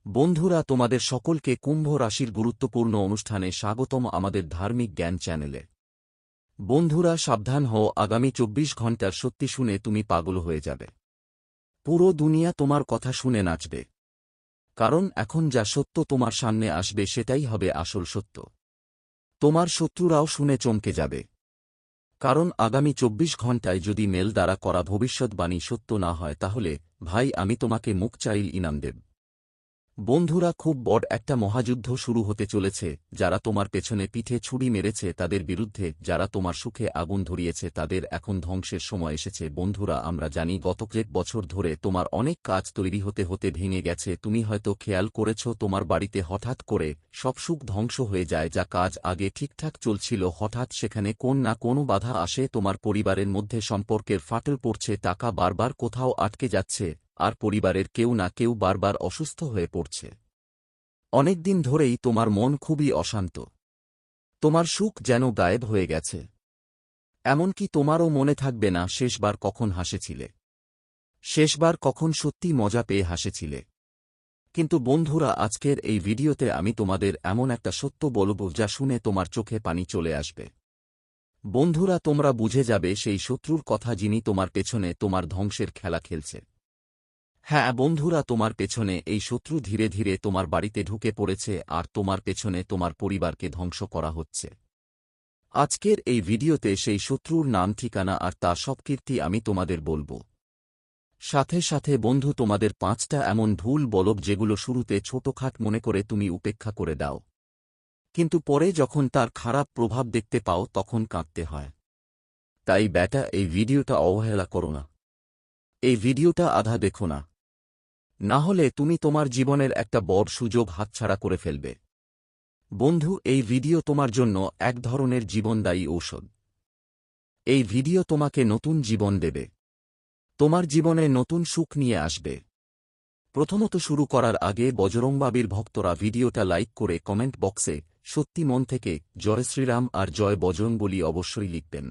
বন্ধুরা, তোমাদের সকলকে কুম্ভ রাশির গুরুত্বপূর্ণ অনুষ্ঠানে স্বাগতম আমাদের ধার্মিক জ্ঞান চ্যানেলে। বন্ধুরা, সাবধান হও, আগামী 24 ঘণ্টার সত্যি শুনে তুমি পাগল হয়ে যাবে। পুরো দুনিয়া তোমার কথা শুনে নাচবে, কারণ এখন যা সত্য তোমার সামনে আসবে সেটাই হবে আসল সত্য। তোমার শত্রুরাও শুনে চমকে যাবে, কারণ আগামী 24 ঘণ্টায় যদি মেল দ্বারা করা ভবিষ্যৎবাণী সত্য না হয় তাহলে ভাই আমি তোমাকে মুখ চাইল ইনাম দেব। বন্ধুরা, খুব বড় একটা মহাযুদ্ধ শুরু হতে চলেছে। যারা তোমার পেছনে পিঠে ছুরি মেরেছে তাদের বিরুদ্ধে, যারা তোমার সুখে আগুন ধরিয়েছে তাদের এখন ধ্বংসের সময় এসেছে। বন্ধুরা, আমরা জানি গত কয়েক বছর ধরে তোমার অনেক কাজ তৈরি হতে হতে ভেঙে গেছে। তুমি হয়তো খেয়াল করেছ তোমার বাড়িতে হঠাৎ করে সব সুখ ধ্বংস হয়ে যায়। যা কাজ আগে ঠিকঠাক চলছিল হঠাৎ সেখানে কোন না কোনো বাধা আসে। তোমার পরিবারের মধ্যে সম্পর্কের ফাটল পড়ছে, টাকা বারবার কোথাও আটকে যাচ্ছে, আর পরিবারের কেউ না কেউ বারবার অসুস্থ হয়ে পড়ছে। অনেকদিন ধরেই তোমার মন খুবই অশান্ত, তোমার সুখ যেন গায়েব হয়ে গেছে। এমনকি তোমারও মনে থাকবে না শেষবার কখন হাসেছিলে, শেষবার কখন সত্যি মজা পেয়ে হাসেছিলে। কিন্তু বন্ধুরা, আজকের এই ভিডিওতে আমি তোমাদের এমন একটা সত্য বলব যা শুনে তোমার চোখে পানি চলে আসবে। বন্ধুরা, তোমরা বুঝে যাবে সেই শত্রুর কথা যিনি তোমার পেছনে তোমার ধ্বংসের খেলা খেলছে। হ্যাঁ বন্ধুরা, তোমার পেছনে এই শত্রু ধীরে ধীরে তোমার বাড়িতে ঢুকে পড়েছে, আর তোমার পেছনে তোমার পরিবারকে ধ্বংস করা হচ্ছে। আজকের এই ভিডিওতে সেই শত্রুর নাম, ঠিকানা আর তার সব কীর্তি আমি তোমাদের বলবো। সাথে সাথে বন্ধু, তোমাদের 5টা এমন ভুল বলব যেগুলো শুরুতে ছোটখাট মনে করে তুমি উপেক্ষা করে দাও, কিন্তু পরে যখন তার খারাপ প্রভাব দেখতে পাও তখন কাঁদতে হয়। তাই বেটা, এই ভিডিওটা অবহেলা করো না, এই ভিডিওটা আধা দেখো না, না হলে তুমি তোমার জীবনের একটা বড় সুযোগ হাতছাড়া করে ফেলবে। বন্ধু, এই ভিডিও তোমার জন্য এক ধরনের জীবনদায়ী ঔষধ। এই ভিডিও তোমাকে নতুন জীবন দেবে, তোমার জীবনে নতুন সুখ নিয়ে আসবে। প্রথমত, শুরু করার আগে বজরংবাবীর ভক্তরা ভিডিওটা লাইক করে কমেন্ট বক্সে সত্যি মন থেকে জয় শ্রীরাম আর জয় বজরংবলী অবশ্যই লিখবেন।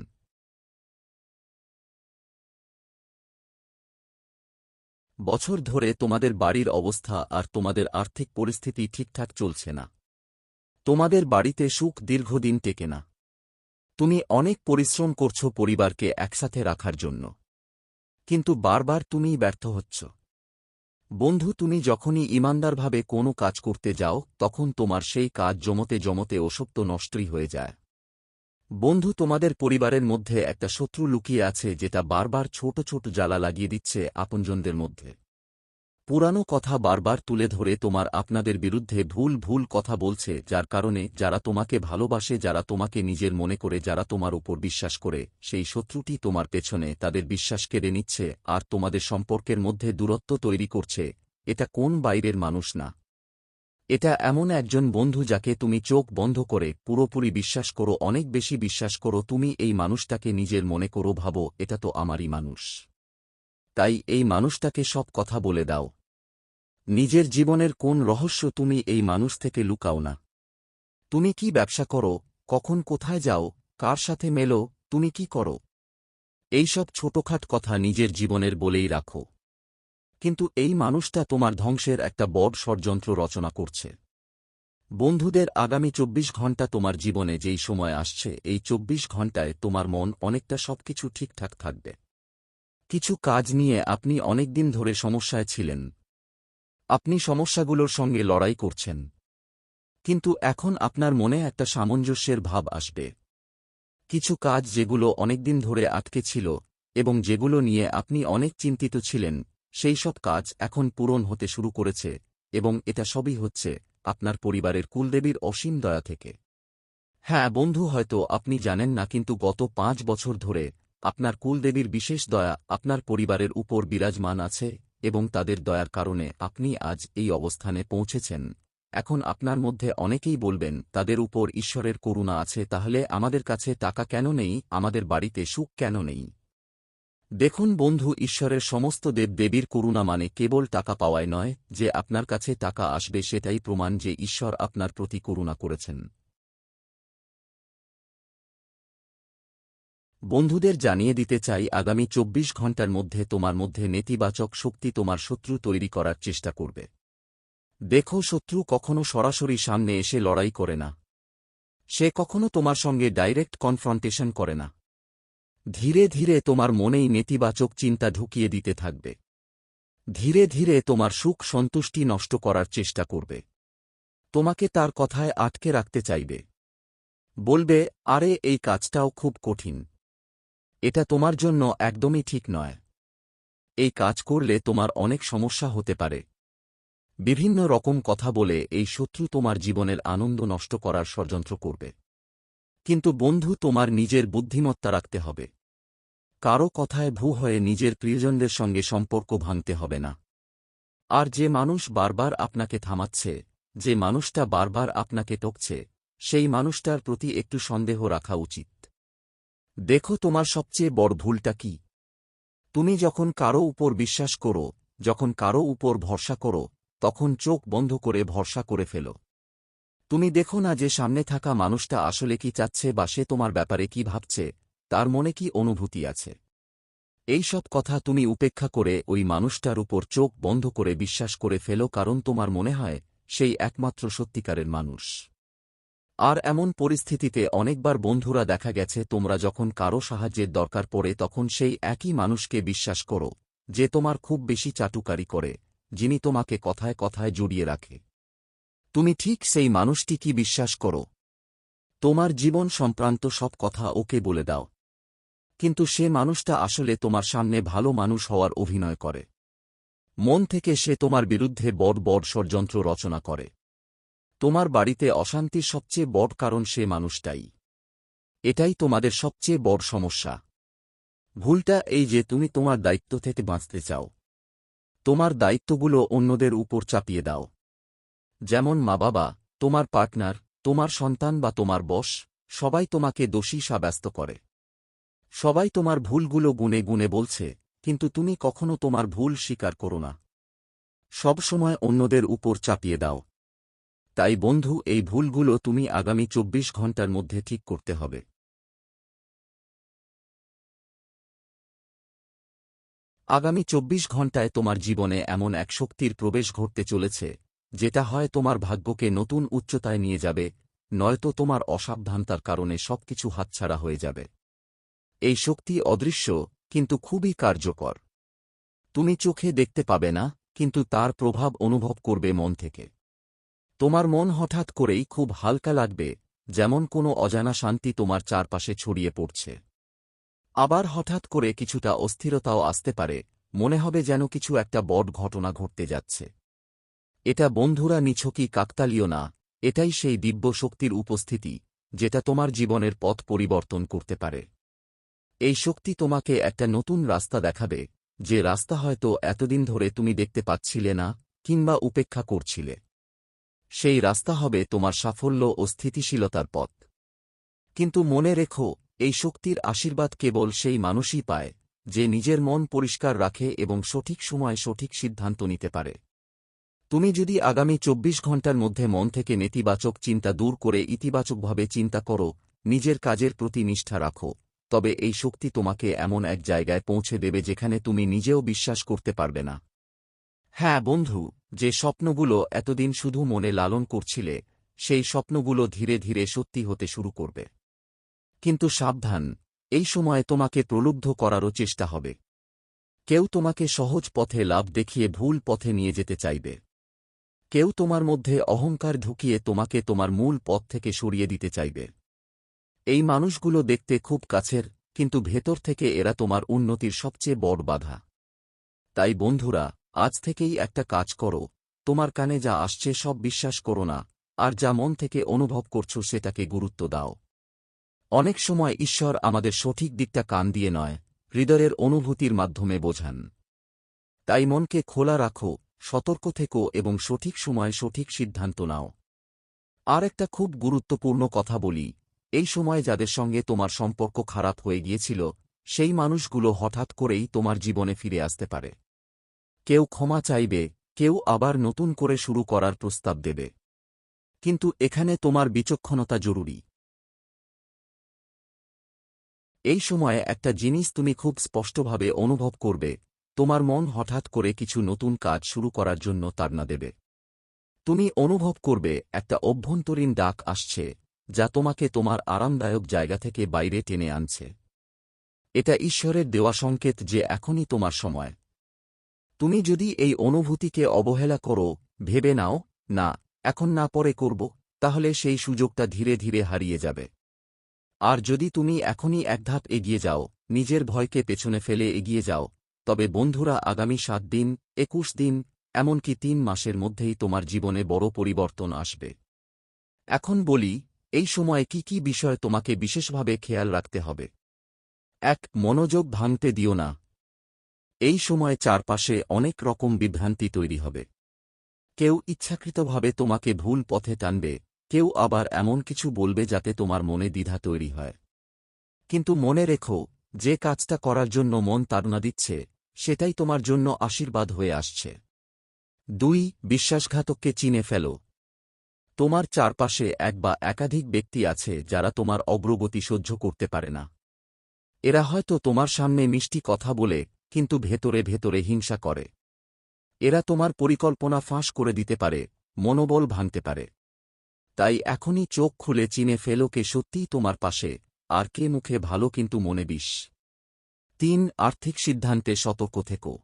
বছর ধরে তোমাদের বাড়ির অবস্থা আর তোমাদের আর্থিক পরিস্থিতি ঠিকঠাক চলছে না। তোমাদের বাড়িতে সুখ দীর্ঘদিন টেকে না। তুমি অনেক পরিশ্রম করছো পরিবারকে একসাথে রাখার জন্য, কিন্তু বারবার তুমিই ব্যর্থ হচ্ছ। বন্ধু, তুমি যখনই ইমানদারভাবে কোনো কাজ করতে যাও তখন তোমার সেই কাজ জমতে জমতে ওসব তো নষ্টই হয়ে যায়। বন্ধু, তোমাদের পরিবারের মধ্যে একটা শত্রু লুকিয়ে আছে যেটা বারবার ছোট ছোট জ্বালা লাগিয়ে দিচ্ছে আপনজনদের মধ্যে। পুরানো কথা বারবার তুলে ধরে আপনাদের বিরুদ্ধে ভুল ভুল কথা বলছে, যার কারণে যারা তোমাকে ভালোবাসে, যারা তোমাকে নিজের মনে করে, যারা তোমার উপর বিশ্বাস করে, সেই শত্রুটি তোমার পেছনে তাদের বিশ্বাস কেড়ে নিচ্ছে আর তোমাদের সম্পর্কের মধ্যে দূরত্ব তৈরি করছে। এটা কোন বাইরের মানুষ না, এটা এমন একজন বন্ধু যাকে তুমি চোখ বন্ধ করে পুরোপুরি বিশ্বাস করো, অনেক বেশি বিশ্বাস করো। তুমি এই মানুষটাকে নিজের মনে করো, ভাবো এটা তো আমারই মানুষ। তাই এই মানুষটাকে সব কথা বলে দাও। নিজের জীবনের কোন রহস্য তুমি এই মানুষ থেকে লুকাও না। তুমি কি ব্যবসা করো, কখন কোথায় যাও, কার সাথে মেলো, তুমি কি করো, এইসব ছোটখাট কথা নিজের জীবনের বলেই রাখো। কিন্তু এই মানুষটা তোমার ধ্বংসের একটা বড় ষড়যন্ত্র রচনা করছে। বন্ধুদের, আগামী 24 ঘণ্টা তোমার জীবনে যেই সময় আসছে, এই 24 ঘণ্টায় তোমার মন অনেকটা সবকিছু ঠিকঠাক থাকবে। কিছু কাজ নিয়ে আপনি অনেকদিন ধরে সমস্যায় ছিলেন, আপনি সমস্যাগুলোর সঙ্গে লড়াই করছেন, কিন্তু এখন আপনার মনে একটা সামঞ্জস্যের ভাব আসবে। কিছু কাজ যেগুলো অনেকদিন ধরে আটকে ছিল এবং যেগুলো নিয়ে আপনি অনেক চিন্তিত ছিলেন, সেই সব কাজ এখন পূরণ হতে শুরু করেছে, এবং এটা সবই হচ্ছে আপনার পরিবারের কুলদেবীর অসীম দয়া থেকে। হ্যাঁ বন্ধু, হয়তো আপনি জানেন না, কিন্তু গত 5 বছর ধরে আপনার কুলদেবীর বিশেষ দয়া আপনার পরিবারের উপর বিরাজমান আছে, এবং তাদের দয়ার কারণে আপনি আজ এই অবস্থানে পৌঁছেছেন। এখন আপনার মধ্যে অনেকেই বলবেন তাদের উপর ঈশ্বরের করুণা আছে, তাহলে আমাদের কাছে টাকা কেন নেই, আমাদের বাড়িতে সুখ কেন নেই? দেখুন বন্ধু, ঈশ্বরের সমস্ত দেবদেবীর করুণা মানে কেবল টাকা পাওয়াই নয়। যে আপনার কাছে টাকা আসবে সেটাই প্রমাণ যে ঈশ্বর আপনার প্রতি করুণা করেছেন। বন্ধুদের জানিয়ে দিতে চাই, আগামী 24 ঘণ্টার মধ্যে তোমার মধ্যে নেতিবাচক শক্তি তোমার শত্রু তৈরি করার চেষ্টা করবে। দেখো, শত্রু কখনো সরাসরি সামনে এসে লড়াই করে না। সে কখনো তোমার সঙ্গে ডাইরেক্ট কনফ্রন্টেশন করে না। ধীরে ধীরে তোমার মনেই নেতিবাচক চিন্তা ঢুকিয়ে দিতে থাকবে। ধীরে ধীরে তোমার সুখ সন্তুষ্টি নষ্ট করার চেষ্টা করবে। তোমাকে তার কথায় আটকে রাখতে চাইবে। বলবে, আরে এই কাজটাও খুব কঠিন। এটা তোমার জন্য একদমই ঠিক নয়। এই কাজ করলে তোমার অনেক সমস্যা হতে পারে। বিভিন্ন রকম কথা বলে এই শত্রু তোমার জীবনের আনন্দ নষ্ট করার ষড়যন্ত্র করবে। কিন্তু বন্ধু, তোমার নিজের বুদ্ধিমত্তা রাখতে হবে। কারো কথায় ভূ হয়ে নিজের প্রিয়জনদের সঙ্গে সম্পর্ক ভাঙতে হবে না। আর যে মানুষ বারবার আপনাকে থামাচ্ছে, যে মানুষটা বারবার আপনাকে টকছে, সেই মানুষটার প্রতি একটু সন্দেহ রাখা উচিত। দেখো, তোমার সবচেয়ে বড় ভুলটা কি? তুমি যখন কারো উপর বিশ্বাস করো, যখন কারো উপর ভরসা করো, তখন চোখ বন্ধ করে ভরসা করে ফেলো। তুমি দেখো না যে সামনে থাকা মানুষটা আসলে কি চাচ্ছে বা সে তোমার ব্যাপারে কি ভাবছে, তার মনে কি অনুভূতি আছে। এই সব কথা তুমি উপেক্ষা করে ওই মানুষটার উপর চোখ বন্ধ করে বিশ্বাস করে ফেলো, কারণ তোমার মনে হয় সেই একমাত্র সত্যিকারের মানুষ। আর এমন পরিস্থিতিতে অনেকবার বন্ধুরা দেখা গেছে, তোমরা যখন কারো সাহায্যের দরকার পড়ে তখন সেই একই মানুষকে বিশ্বাস করো, যে তোমার খুব বেশি চাটুকারি করে, যিনি তোমাকে কথায় কথায় জড়িয়ে রাখে। তুমি ঠিক সেই মানুষটি কি বিশ্বাস করো। তোমার জীবন সংক্রান্ত সব কথা ওকে বলে দাও। কিন্তু সে মানুষটা আসলে তোমার সামনে ভালো মানুষ হওয়ার অভিনয় করে। মন থেকে সে তোমার বিরুদ্ধে বড় বড় ষড়যন্ত্র রচনা করে। তোমার বাড়িতে অশান্তির সবচেয়ে বড় কারণ সে মানুষটাই। এটাই তোমাদের সবচেয়ে বড় সমস্যা। ভুলটা এই যে তুমি তোমার দায়িত্ব থেকে বাঁচতে চাও। তোমার দায়িত্বগুলো অন্যদের উপর চাপিয়ে দাও। যেমন মা বাবা, তোমার পার্টনার, তোমার সন্তান বা তোমার বস, সবাই তোমাকে দোষী সাব্যস্ত করে। সবাই তোমার ভুলগুলো গুনে গুনে বলছে, কিন্তু তুমি কখনো তোমার ভুল স্বীকার করো না। সব সময় অন্যদের উপর চাপিয়ে দাও। তাই বন্ধু, এই ভুলগুলো তুমি আগামী ২৪ ঘণ্টার মধ্যে ঠিক করতে হবে। আগামী ২৪ ঘণ্টায় তোমার জীবনে এমন এক শক্তির প্রবেশ ঘটতে চলেছে, যেটা হয় তোমার ভাগ্যকে নতুন উচ্চতায় নিয়ে যাবে, নয়তো তোমার অসাবধানতার কারণে সবকিছু হাতছাড়া হয়ে যাবে। এই শক্তি অদৃশ্য, কিন্তু খুবই কার্যকর। তুমি চোখে দেখতে পাবে না, কিন্তু তার প্রভাব অনুভব করবে মন থেকে। তোমার মন হঠাৎ করেই খুব হালকা লাগবে, যেমন কোনো অজানা শান্তি তোমার চারপাশে ছড়িয়ে পড়ছে। আবার হঠাৎ করে কিছুটা অস্থিরতাও আসতে পারে, মনে হবে যেন কিছু একটা বড় ঘটনা ঘটতে যাচ্ছে। এটা বন্ধুরা নিছকই কাকতালীয় না, এটাই সেই দিব্য শক্তির উপস্থিতি, যেটা তোমার জীবনের পথ পরিবর্তন করতে পারে। এই শক্তি তোমাকে একটা নতুন রাস্তা দেখাবে, যে রাস্তা হয়তো এতদিন ধরে তুমি দেখতে পাচ্ছিলে না, কিংবা উপেক্ষা করছিলে। সেই রাস্তা হবে তোমার সাফল্য ও স্থিতিশীলতার পথ। কিন্তু মনে রেখো, এই শক্তির আশীর্বাদ কেবল সেই মানুষই পায়, যে নিজের মন পরিষ্কার রাখে এবং সঠিক সময়ে সঠিক সিদ্ধান্ত নিতে পারে। তুমি যদি আগামী ২৪ ঘণ্টার মধ্যে মন থেকে নেতিবাচক চিন্তা দূর করে ইতিবাচকভাবে চিন্তা করো, নিজের কাজের প্রতি নিষ্ঠা রাখো, তবে এই শক্তি তোমাকে এমন এক জায়গায় পৌঁছে দেবে যেখানে তুমি নিজেও বিশ্বাস করতে পারবে না। হ্যাঁ বন্ধু, যে স্বপ্নগুলো এতদিন শুধু মনে লালন করছিলে, সেই স্বপ্নগুলো ধীরে ধীরে সত্যি হতে শুরু করবে। কিন্তু সাবধান, এই সময়ে তোমাকে প্রলুব্ধ করারও চেষ্টা হবে। কেউ তোমাকে সহজ পথে লাভ দেখিয়ে ভুল পথে নিয়ে যেতে চাইবে। কেউ তোমার মধ্যে অহংকার ঢুকিয়ে তোমাকে তোমার মূল পথ থেকে সরিয়ে দিতে চাইবে। এই মানুষগুলো দেখতে খুব কাছের, কিন্তু ভেতর থেকে এরা তোমার উন্নতির সবচেয়ে বড় বাধা। তাই বন্ধুরা, আজ থেকেই একটা কাজ করো, তোমার কানে যা আসছে সব বিশ্বাস করো না, আর যা মন থেকে অনুভব করছো সেটাকে গুরুত্ব দাও। অনেক সময় ঈশ্বর আমাদের সঠিক দিকটা কান দিয়ে নয়, হৃদয়ের অনুভূতির মাধ্যমে বোঝান। তাই মনকে খোলা রাখো, সতর্ক থেকো এবং সঠিক সময়ে সঠিক সিদ্ধান্ত নাও। আর একটা খুব গুরুত্বপূর্ণ কথা বলি, এই সময় যাদের সঙ্গে তোমার সম্পর্ক খারাপ হয়ে গিয়েছিল, সেই মানুষগুলো হঠাৎ করেই তোমার জীবনে ফিরে আসতে পারে। কেউ ক্ষমা চাইবে, কেউ আবার নতুন করে শুরু করার প্রস্তাব দেবে। কিন্তু এখানে তোমার বিচক্ষণতা জরুরি। এই সময়ে একটা জিনিস তুমি খুব স্পষ্টভাবে অনুভব করবে, তোমার মন হঠাৎ করে কিছু নতুন কাজ শুরু করার জন্য তাড়না দেবে। তুমি অনুভব করবে একটা অভ্যন্তরীণ ডাক আসছে, যা তোমাকে তোমার আরামদায়ক জায়গা থেকে বাইরে টেনে আনছে। এটা ঈশ্বরের দেওয়া সংকেত যে এখনই তোমার সময়। তুমি যদি এই অনুভূতিকে অবহেলা করো, ভেবে নাও, না, এখন না পরে করব, তাহলে সেই সুযোগটা ধীরে ধীরে হারিয়ে যাবে। আর যদি তুমি এখনই এক ধাপ এগিয়ে যাও, নিজের ভয়কে পেছনে ফেলে এগিয়ে যাও, তবে বন্ধুরা, আগামী 7 দিন, 21 দিন, এমনকি 3 মাসের মধ্যেই তোমার জীবনে বড় পরিবর্তন আসবে। এখন বলি, এই সময়ে কি কি বিষয় তোমাকে বিশেষভাবে খেয়াল রাখতে হবে। 1. মনোযোগ ভাঙতে দিও না। এই সময়ে চারপাশে অনেক রকম বিভ্রান্তি তৈরি হবে। কেউ ইচ্ছাকৃতভাবে তোমাকে ভুল পথে টানবে, কেউ আবার এমন কিছু বলবে যাতে তোমার মনে দ্বিধা তৈরি হয়। কিন্তু মনে রেখো, যে কাজটা করার জন্য মন তাড়না দিচ্ছে, সেটাই তোমার জন্য আশীর্বাদ হয়ে আসছে। 2. বিশ্বাসঘাতককে চিনে ফেলো। তোমার চারপাশে এক বা একাধিক ব্যক্তি আছে যারা তোমার অগ্রগতি সহ্য করতে পারে না। এরা হয়তো তোমার সামনে মিষ্টি কথা বলে, কিন্তু ভেতরে ভেতরে হিংসা করে। এরা তোমার পরিকল্পনা ফাঁস করে দিতে পারে, মনোবল ভাঙতে পারে। তাই এখনই চোখ খুলে চিনে ফেলো কে সত্যিই তোমার পাশে, আর কে মুখে ভালো কিন্তু মনে বিষ। 3. আর্থিক সিদ্ধান্তে সতর্ক থেকো।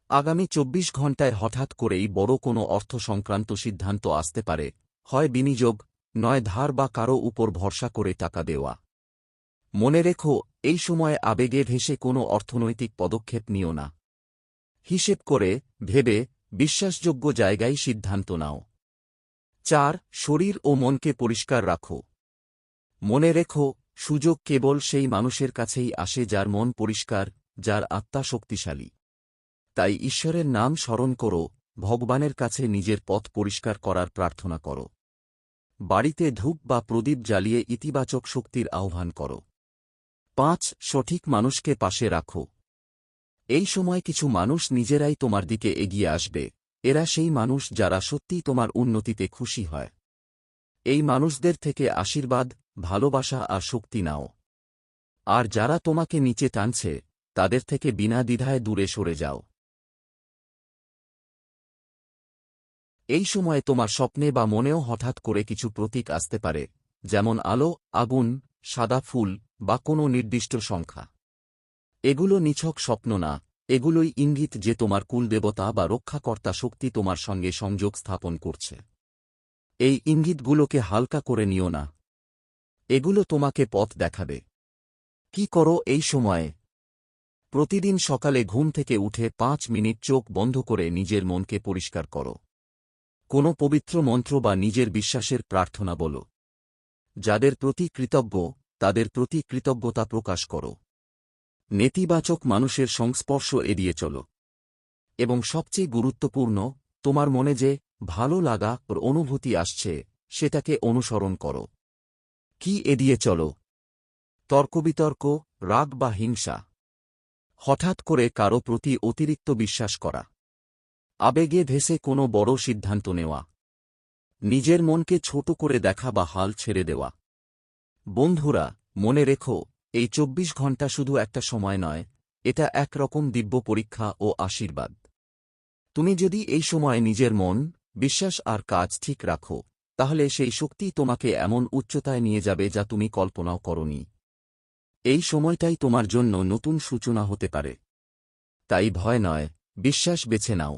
আগামী 24 ঘণ্টায় হঠাৎ করেই বড় কোনো অর্থ সংক্রান্ত সিদ্ধান্ত আসতে পারে, হয় বিনিয়োগ, নয় ধার বা কারও উপর ভরসা করে টাকা দেওয়া। মনে রেখো, এই সময়ে আবেগে ভেসে কোনো অর্থনৈতিক পদক্ষেপ নিও না। হিসেব করে, ভেবে, বিশ্বাসযোগ্য জায়গায় সিদ্ধান্ত নাও। 4. শরীর ও মনকে পরিষ্কার রাখো। মনে রেখো, সুযোগ কেবল সেই মানুষের কাছেই আসে যার মন পরিষ্কার, যার আত্মা শক্তিশালী। তাই ঈশ্বরের নাম স্মরণ করো, ভগবানের কাছে নিজের পথ পরিষ্কার করার প্রার্থনা করো। বাড়িতে ধূপ বা প্রদীপ জ্বালিয়ে ইতিবাচক শক্তির আহ্বান করো। 5. সঠিক মানুষকে পাশে রাখো। এই সময় কিছু মানুষ নিজেরাই তোমার দিকে এগিয়ে আসবে। এরা সেই মানুষ যারা সত্যিই তোমার উন্নতিতে খুশি হয়। এই মানুষদের থেকে আশীর্বাদ, ভালোবাসা আর শক্তি নাও। আর যারা তোমাকে নিচে টানছে, তাদের থেকে বিনা দ্বিধায় দূরে সরে যাও। এই সময়ে তোমার স্বপ্নে বা মনেও হঠাৎ করে কিছু প্রতীক আসতে পারে, যেমন আলো, আগুন, সাদা ফুল বা কোনো নির্দিষ্ট সংখ্যা। এগুলো নিছক স্বপ্ন না, এগুলোই ইঙ্গিত যে তোমার কুলদেবতা বা রক্ষাকর্তা শক্তি তোমার সঙ্গে সংযোগ স্থাপন করছে। এই ইঙ্গিতগুলোকে হালকা করে নিও না। এগুলো তোমাকে পথ দেখাবে। কি করো এই সময়ে? প্রতিদিন সকালে ঘুম থেকে উঠে 5 মিনিট চোখ বন্ধ করে নিজের মনকে পরিষ্কার করো। কোনো পবিত্র মন্ত্র বা নিজের বিশ্বাসের প্রার্থনা বলো। যাদের প্রতি কৃতজ্ঞ, তাদের প্রতি কৃতজ্ঞতা প্রকাশ করো। নেতিবাচক মানুষের সংস্পর্শ এড়িয়ে চলো। এবং সবচেয়ে গুরুত্বপূর্ণ, তোমার মনে যে ভালো লাগা ওর অনুভূতি আসছে, সেটাকে অনুসরণ করো। কি এড়িয়ে চলো? তর্কবিতর্ক, রাগ বা হিংসা। হঠাৎ করে কারো প্রতি অতিরিক্ত বিশ্বাস করা। আবেগে ভেসে কোনো বড় সিদ্ধান্ত নেওয়া। নিজের মনকে ছোট করে দেখা বা হাল ছেড়ে দেওয়া। বন্ধুরা, মনে রেখো, এই 24 ঘণ্টা শুধু একটা সময় নয়, এটা একরকম দিব্য পরীক্ষা ও আশীর্বাদ। তুমি যদি এই সময় নিজের মন, বিশ্বাস আর কাজ ঠিক রাখো, তাহলে সেই শক্তি তোমাকে এমন উচ্চতায় নিয়ে যাবে যা তুমি কল্পনাও করনি। এই সময়টাই তোমার জন্য নতুন সূচনা হতে পারে। তাই ভয় নয়, বিশ্বাস বেছে নাও।